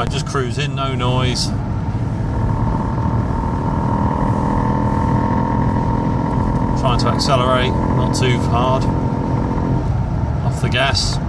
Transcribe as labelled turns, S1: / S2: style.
S1: Right, just cruising, no noise. Trying to accelerate, not too hard. Off the gas.